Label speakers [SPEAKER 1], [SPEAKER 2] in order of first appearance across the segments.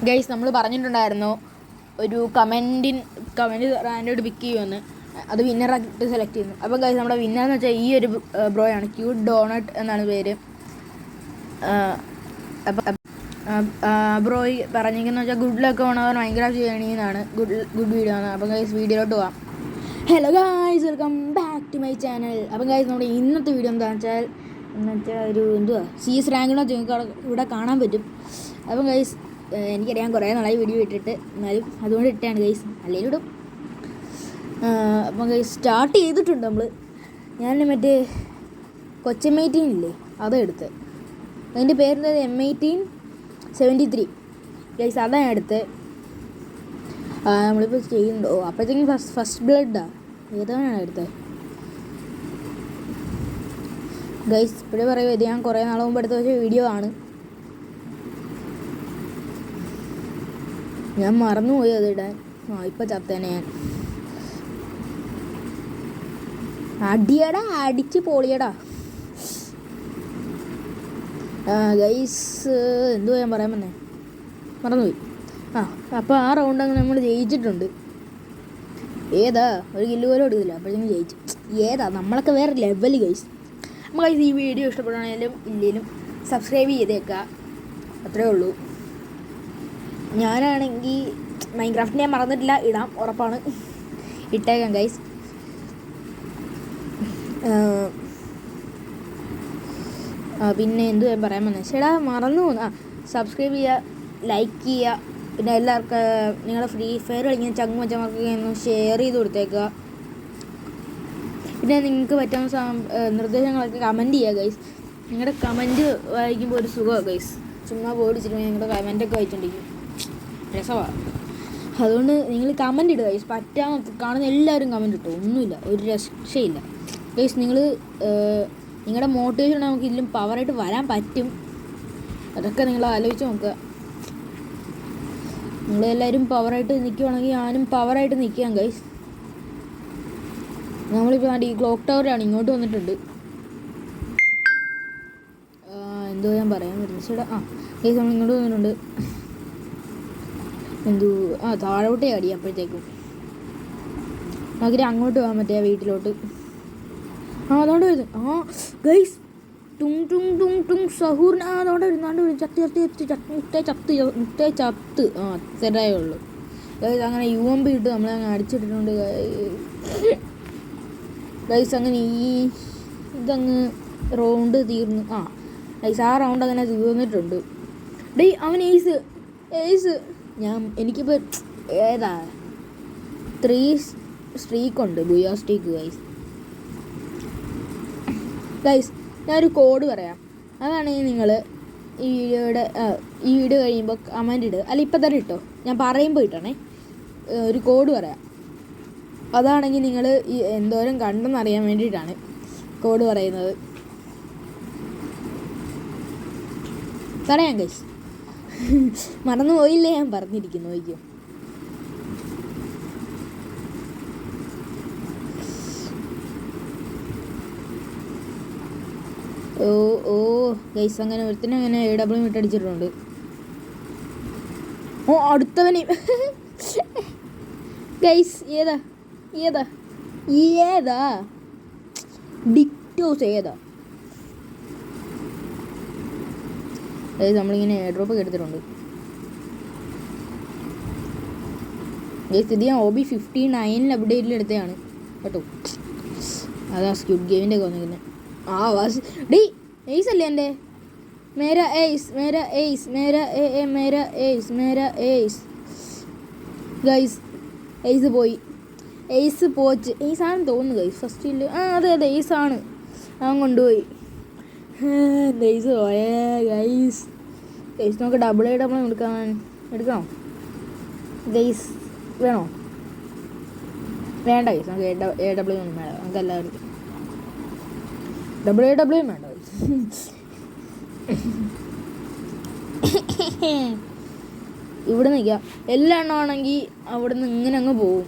[SPEAKER 1] Guys നമ്മൾ പറഞ്ഞിട്ടുണ്ടായിരുന്നു ഒരു കമൻറ്റ് റാൻഡോട് പിക്ക് ചെയ്യുമെന്ന്. അത് വിന്നറാക്കിയിട്ട് സെലക്ട് ചെയ്യുന്നു. അപ്പം ഗൈസ് നമ്മുടെ വിന്നർ എന്ന് വെച്ചാൽ ഈ ഒരു ബ്രോയാണ്, ക്യൂട്ട് ഡോണട്ട് എന്നാണ് പേര്. അപ്പം ബ്രോയി പറഞ്ഞിരിക്കുന്നത് വെച്ചാൽ ഗുഡ് ലക്ക് ഓണവർ മൈൻക്രാഫ്റ്റ് ചെയ്യണമെന്നാണ്. ഗുഡ് വീഡിയോ ആണ്. അപ്പം ഗൈസ് വീഡിയോയിലോട്ട് പോവാം. Hello guys, welcome back to my channel. അപ്പം ഗൈസ് നമ്മുടെ ഇന്നത്തെ വീഡിയോ എന്താണെന്ന് വെച്ചാൽ ഒരു CS റാങ്കിനോ നിങ്ങൾക്ക് ഇവിടെ കാണാൻ പറ്റും. അപ്പം ഗൈസ് എനിക്കറിയാം കുറേ നാളായി വീഡിയോ ഇട്ടിട്ട്, എന്നാലും അതുകൊണ്ട് ഇട്ടാണ് ഗൈസ്, അല്ലെങ്കിൽ ഇടും. അപ്പം ഗൈസ് സ്റ്റാർട്ട് ചെയ്തിട്ടുണ്ട് നമ്മൾ. ഞാൻ മറ്റേ കൊച്ചം18 ഇല്ലേ, അതെടുത്ത്. അതിൻ്റെ പേരെന്താ, M1873 ഗൈസ്, അതാണ് ഞാൻ എടുത്ത്. നമ്മളിപ്പോൾ ചെയ്യുന്നുണ്ടോ അപ്പോഴത്തേക്കും ഫസ്റ്റ് ബ്ലഡാണ് ഏതാണ് എടുത്തത് ഗൈസ്. ഇപ്പോഴേ പറയുമോ, ഇത് ഞാൻ കുറേ നാൾ മുമ്പ് എടുത്ത പക്ഷേ വീഡിയോ ആണ്. ഞാൻ മറന്നുപോയി അതിടാൻ. ഇപ്പം ചത്തേനെ ഞാൻ. അടിയടാ, അടിച്ച് പൊളിയടാ ഗൈസ്. എന്തുവാ ഞാൻ പറയാൻ വന്നേ, മറന്നുപോയി. അപ്പോൾ ആ റൗണ്ട് അങ്ങനെ നമ്മൾ ജയിച്ചിട്ടുണ്ട്. ഏതാ ഒരു കില്ല് പോലും എടുക്കില്ല, അപ്പോഴത്തേക്കും ജയിച്ചു. ഏതാ നമ്മളൊക്കെ വേറെ ലെവൽ ഗൈസ്. നമ്മൾ ഗൈസ് ഈ വീഡിയോ ഇഷ്ടപ്പെടുകയാണെങ്കിലും ഇല്ലെങ്കിലും സബ്സ്ക്രൈബ് ചെയ്തേക്കുക, അത്രേ ഉള്ളൂ. ഞാനാണെങ്കിൽ മൈൻക്രാഫ്റ്റ് ഞാൻ മറന്നിട്ടില്ല, ഇടാം ഉറപ്പാണ്, ഇട്ടേക്കാം ഗൈസ്. പിന്നെ എന്തു ഞാൻ പറയാൻ വന്നത്, ചേട്ടാ മറന്നു പോകുന്നു. സബ്സ്ക്രൈബ് ചെയ്യുക, ലൈക്ക് ചെയ്യുക, പിന്നെ എല്ലാവർക്കും നിങ്ങളുടെ ഫ്രീ ഫയർ കളിക്കുന്ന ചങ്ങുമച്ചമാർക്കൊക്കെ ഒന്ന് ഷെയർ ചെയ്ത് കൊടുത്തേക്കുക. പിന്നെ നിങ്ങൾക്ക് പറ്റുന്ന നിർദ്ദേശങ്ങളൊക്കെ കമൻറ്റ് ചെയ്യുക ഗൈസ്. നിങ്ങളുടെ കമൻറ്റ് വായിക്കുമ്പോൾ ഒരു സുഖമാണ് ഗൈസ്. ചുമ്മാ പോടിച്ചിട്ട് നിങ്ങളുടെ കമൻറ്റൊക്കെ വായിച്ചുകൊണ്ടിരിക്കും, രസമാണ്. അതുകൊണ്ട് നിങ്ങൾ കമൻറ്റ് ഇടുക ഗൈസ്. പറ്റാൻ കാണുന്ന എല്ലാവരും കമൻറ്റ് ഇട്ടു, ഒന്നുമില്ല, ഒരു രക്ഷയില്ല ഗൈസ്. നിങ്ങളുടെ മോട്ടിവേഷൻ നമുക്ക് ഇതിലും പവറായിട്ട് വരാൻ പറ്റും. അതൊക്കെ നിങ്ങൾ ആലോചിച്ച് നോക്കുക. നിങ്ങളെല്ലാവരും പവറായിട്ട് നിൽക്കുവാണെങ്കിൽ ഞാനും പവറായിട്ട് നിൽക്കാം ഗൈസ്. നമ്മളിപ്പോൾ ഈ ക്ലോക്ക് ടവറിലാണ്, ഇങ്ങോട്ട് വന്നിട്ടുണ്ട്. എന്തോ ഞാൻ പറയാൻ പറ്റും ചേട്ടാ. ഗൈസ് നമ്മൾ ഇങ്ങോട്ട് വന്നിട്ടുണ്ട്. താഴോട്ടേ അടി. അപ്പോഴത്തേക്കും നമുക്കിനി അങ്ങോട്ട് പോകാൻ പറ്റിയ വീട്ടിലോട്ട്. അതുകൊണ്ട് വരുന്നു. ഗൈസ് ടുങ് ടുങ് ടുങ് ടുങ് സഹൂറിന് അതുകൊണ്ട് വരുന്നാണ്ട് ചത്ത് സെറ്റായേ ഉള്ളൂ ഗൈസ്. അങ്ങനെ UMP ഇട്ട് നമ്മളങ്ങനെ അടിച്ചിട്ടിട്ടുണ്ട് ഗൈസ്. അങ്ങനെ ഇതങ്ങ് റൗണ്ട് തീർന്നു. ഗൈസ് ആ റൗണ്ട് അങ്ങനെ തീർന്നിട്ടുണ്ട്. അവൻ ഏസ് എനിക്കിപ്പോൾ ഏതാ 3 സ്ട്രീക്കുണ്ട്, ബുയാ സ്ട്രീക്ക് ഗൈസ്. ഗൈസ് ഞാനൊരു കോഡ് പറയാം. അതാണെങ്കിൽ നിങ്ങൾ ഈ വീഡിയോ കഴിയുമ്പോൾ കമൻറ്റ് ഇടുക, അല്ല ഇപ്പം തന്നെ ഇട്ടോ, ഞാൻ പറയുമ്പോൾ ഇട്ടണേ. ഒരു കോഡ് പറയാം. അതാണെങ്കിൽ നിങ്ങൾ എന്തോരം കണ്ടെന്നറിയാൻ വേണ്ടിയിട്ടാണ് കോഡ് പറയുന്നത്. പറയാം ഗൈസ്, മറന്നു പോയില്ലേ ഞാൻ പറഞ്ഞിരിക്കുന്നു. നോക്കിയോ, ഗൈസ് അങ്ങനെ ഒരുത്തന്നെ അങ്ങനെ AW ഇട്ടടിച്ചിട്ടുണ്ട്. അടുത്തവന് ഗൈസ് ഏതാ ഡിക്റ്റോസ് ഏതാ ഗൈസ്. നമ്മളിങ്ങനെ എയർ ഡ്രോപ്പ് ഒക്കെ എടുത്തിട്ടുണ്ട് ഗൈസ്. ഇത് ഞാൻ OB 59 അപ്ഡേറ്റിൽ എടുത്തതാണ് കേട്ടോ. അതാ സ്ക്വിഡ് ഗെയിമിൻ്റെ ഒക്കെ വന്നിരിക്കുന്നത്. ഏയ്സ് അല്ലേ എൻ്റെ? മേര ഏയ്സ് ഗൈസ്. ഏയ്സ് പോയി, പോച്ച്. ഏയ്സ് ആണെന്ന് തോന്നുന്നു ഗൈസ്. ഫസ്റ്റിൽ അതെ ഏയ്സ് ആണ്. അവൻ കൊണ്ടുപോയി. ഏയ്സ് പോയേ ഗൈസ്. നമുക്ക് ഡബിൾ എടുക്കണോ ഗൈസ്? വേണോ? വേണ്ട ഗൈസ്, നമുക്ക് AW ഒന്നും വേണ്ട. നമുക്ക് എല്ലാവർക്കും AW വേണ്ട. ഇവിടെ നിൽക്കാം. എല്ലാ എണ്ണമാണെങ്കിൽ അവിടെ നിന്ന് ഇങ്ങനെ അങ്ങ് പോവും.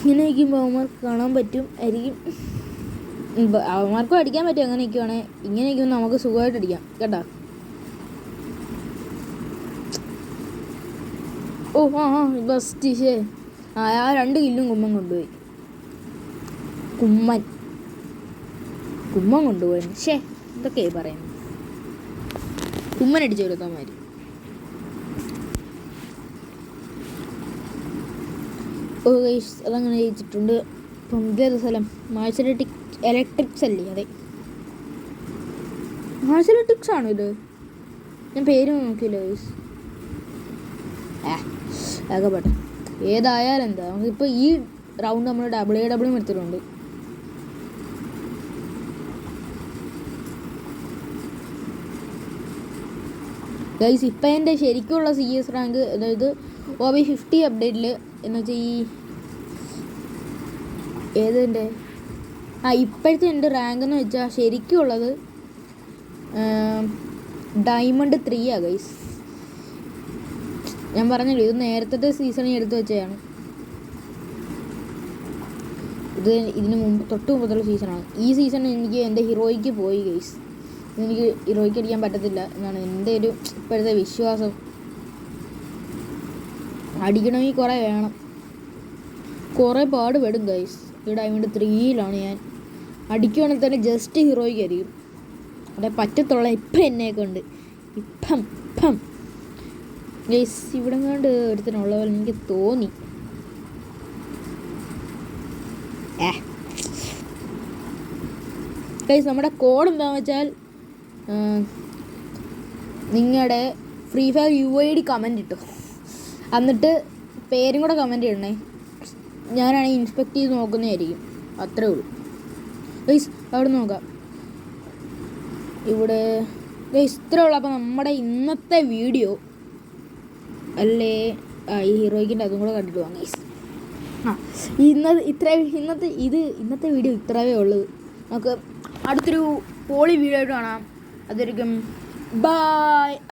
[SPEAKER 1] ഇങ്ങനെ നിൽക്കുമ്പോൾ അവന്മാർക്ക് കാണാൻ പറ്റും ആയിരിക്കും. അവന്മാർക്കും അടിക്കാൻ പറ്റും. അങ്ങനെ നിൽക്കുവാണെങ്കിൽ ഇങ്ങനെ നിൽക്കുമ്പോൾ നമുക്ക് സുഖമായിട്ട് അടിക്കാം കേട്ടോ. ഓ ആ ബസ്റ്റ് ശേ ആ 2 കില്ലും കുമ്മൻ കൊണ്ടുപോയി. കുമ്മൻ കൊണ്ടുപോയി. ഷേ എന്തൊക്കെയായി പറയുന്നത്. കുമ്മൻ അടിച്ചു കൊടുത്താമാര്. ഓ ഗൈസ് അതങ്ങനെ ജയിച്ചിട്ടുണ്ട്. ഇപ്പം ഇതേത് സ്ഥലം? മാഴ്സലറ്റിക് ഇലക്ട്രിക്സ് അല്ലേ? അതെ മാഴ്സലറ്റിക്സ് ആണോ ഇത്? ഞാൻ പേര് നോക്കിയില്ല ഗൈസ്. ആകെപ്പെട്ടെ ഏതായാലും എന്താ, നമുക്കിപ്പോൾ ഈ റൗണ്ട് നമ്മൾ ഡബ്ല്യൂ എടുത്തിട്ടുണ്ട്. ഗൈസ് ഇപ്പം എൻ്റെ ശരിക്കുള്ള CS റാങ്ക്, അതായത് OB50 അപ്ഡേറ്റിൽ എന്ന് വെച്ചാൽ ഈ ഏതെൻ്റെ ഇപ്പോഴത്തെ എൻ്റെ റാങ്ക് എന്ന് വെച്ചാൽ ശരിക്കുള്ളത് ഡയമണ്ട് 3 ഗൈസ്. ഞാൻ പറഞ്ഞല്ലോ ഇത് നേരത്തെ സീസണിൽ എടുത്തു വെച്ചതാണ്. ഇതിന് തൊട്ട് മുമ്പത്തുള്ള സീസണാണ്. ഈ സീസൺ എനിക്ക് എൻ്റെ ഹീറോയ്ക്ക് പോയി ഗൈസ്. എനിക്ക് ഹീറോയ്ക്ക് അടിക്കാൻ പറ്റത്തില്ല എന്നാണ് എൻ്റെ ഒരു ഇപ്പോഴത്തെ വിശ്വാസം. അടിക്കണമെങ്കിൽ കുറേ വേണം, കുറേ പാടുപെടും ഗൈസ്. ഈ ഡയമണ്ട് 3 ഞാൻ. അടിക്കുവാണെങ്കിൽ തന്നെ ജസ്റ്റ് ഹീറോയ്ക്ക് ആയിരിക്കും അതെ പറ്റത്തുള്ള. ഇപ്പം എന്നെയൊക്കെ ഉണ്ട് ഇപ്പം ഗൈസ്. ഇവിടെ കണ്ട് ഒരുത്തനുള്ള പോലെ എനിക്ക് തോന്നി. ഗൈസ് നമ്മുടെ കോഡ് എന്താണെന്ന് വെച്ചാൽ നിങ്ങളുടെ ഫ്രീ ഫയർ UID കമൻറ്റ് ഇട്ടു, എന്നിട്ട് പേരും കൂടെ കമൻറ്റ് ഇടണേ. ഞാനാണെങ്കിൽ ഇൻസ്പെക്ട് ചെയ്ത് നോക്കുന്നതായിരിക്കും. അത്രേ ഉള്ളൂ ഗൈസ്. അവിടെ നോക്കാം ഇവിടെ ഗൈസ് ഇത്രേ ഉള്ളൂ. അപ്പോൾ നമ്മുടെ ഇന്നത്തെ വീഡിയോ അല്ലേ ഈ ഹീറോയ്ക്കിൻ്റെ അതും കൂടെ കണ്ടിട്ട് പോകാം ഗൈസ്. ഇന്നത്തെ വീഡിയോ ഇത്രയേ ഉള്ളൂ. നമുക്ക് അടുത്തൊരു പോളി വീഡിയോ ആയിട്ട് കാണാം. അതായിരിക്കും ബൈ.